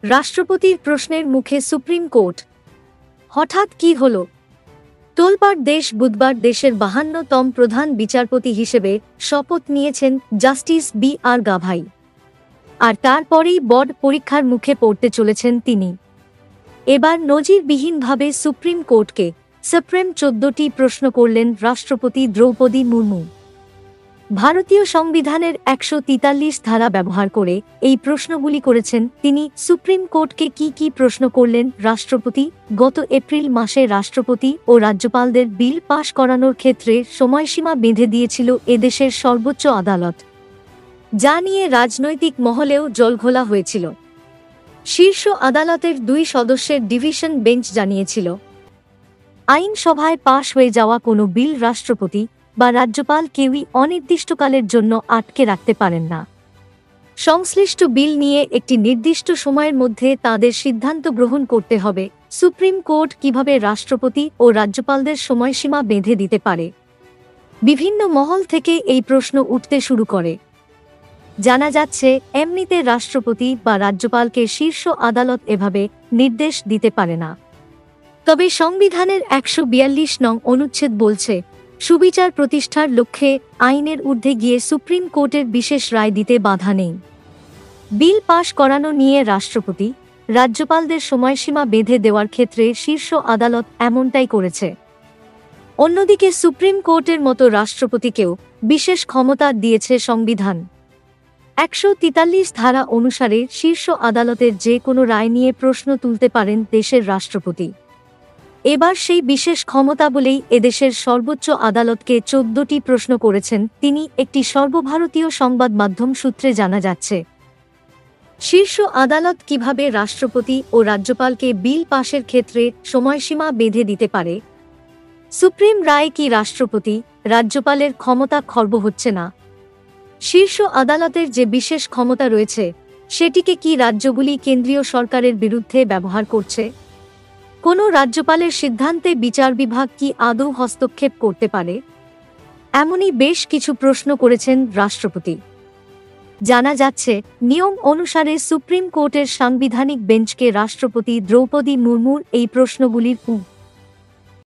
রাষ্ট্রপতির প্রশ্নের মুখে সুপ্রিম কোর্ট। হঠাৎ কি হল? তোলপাড় দেশ। বুধবার দেশের 52তম প্রধান বিচারপতি হিসেবে শপথ নিয়েছেন জাস্টিস বি.আর. গাভাই। আর তারপরেই বোর্ড পরীক্ষার মুখে পড়তে চলেছেন তিনি। এবার নজিরবিহীনভাবে সুপ্রিম কোর্টকে সুপ্রিম 14টি প্রশ্ন করলেন রাষ্ট্রপতি দ্রৌপদী মুর্মু। ভারতীয় সংবিধানের 143 ধারা ব্যবহার করে এই প্রশ্নগুলি করেছেন তিনি। সুপ্রিম কোর্টকে কি প্রশ্ন করলেন রাষ্ট্রপতি? গত এপ্রিল মাসে রাষ্ট্রপতি ও রাজ্যপালদের বিল পাশ করানোর ক্ষেত্রে সময়সীমা বেঁধে দিয়েছিল এদেশের সর্বোচ্চ আদালত, যা নিয়ে রাজনৈতিক মহলেও জলঘোলা হয়েছিল। শীর্ষ আদালতের 2 সদস্যের ডিভিশন বেঞ্চ জানিয়েছিল, আইনসভায় পাশ হয়ে যাওয়া কোনো বিল রাষ্ট্রপতি বা রাজ্যপাল কেউই অনির্দিষ্টকালের জন্য আটকে রাখতে পারেন না। সংশ্লিষ্ট বিল নিয়ে একটি নির্দিষ্ট সময়ের মধ্যে তাদের সিদ্ধান্ত গ্রহণ করতে হবে। সুপ্রিম কোর্ট কিভাবে রাষ্ট্রপতি ও রাজ্যপালদের সময়সীমা বেঁধে দিতে পারে? বিভিন্ন মহল থেকে এই প্রশ্ন উঠতে শুরু করে। জানা যাচ্ছে, এমনিতে রাষ্ট্রপতি বা রাজ্যপালকে শীর্ষ আদালত এভাবে নির্দেশ দিতে পারে না। তবে সংবিধানের 142 নং অনুচ্ছেদ বলছে, সুবিচার প্রতিষ্ঠার লক্ষ্যে আইনের ঊর্ধ্বে গিয়ে সুপ্রিম কোর্টের বিশেষ রায় দিতে বাধা নেই। বিল পাশ করানো নিয়ে রাষ্ট্রপতি, রাজ্যপালদের সময়সীমা বেঁধে দেওয়ার ক্ষেত্রে শীর্ষ আদালত এমনটাই করেছে। অন্যদিকে সুপ্রিম কোর্টের মতো রাষ্ট্রপতিকেও বিশেষ ক্ষমতা দিয়েছে সংবিধান। 143 ধারা অনুসারে শীর্ষ আদালতের যে কোনো রায় নিয়ে প্রশ্ন তুলতে পারেন দেশের রাষ্ট্রপতি। এবার সেই বিশেষ ক্ষমতা বলেই এদেশের সর্বোচ্চ আদালতকে 14টি প্রশ্ন করেছেন তিনি, একটি সর্বভারতীয় সংবাদ মাধ্যম সূত্রে জানা যাচ্ছে। শীর্ষ আদালত কিভাবে রাষ্ট্রপতি ও রাজ্যপালকে বিল পাশের ক্ষেত্রে সময়সীমা বেঁধে দিতে পারে? সুপ্রিম রায় কি রাষ্ট্রপতি, রাজ্যপালের ক্ষমতা খর্ব হচ্ছে না? শীর্ষ আদালতের যে বিশেষ ক্ষমতা রয়েছে, সেটিকে কি রাজ্যগুলি কেন্দ্রীয় সরকারের বিরুদ্ধে ব্যবহার করছে? কোনো রাজ্যপালের সিদ্ধান্তে বিচার বিভাগ কি আদৌ হস্তক্ষেপ করতে পারে? এমনই বেশ কিছু প্রশ্ন করেছেন রাষ্ট্রপতি। জানা যাচ্ছে, নিয়ম অনুসারে সুপ্রিম কোর্টের সাংবিধানিক বেঞ্চকে রাষ্ট্রপতি দ্রৌপদী মুর্মুর এই প্রশ্নগুলির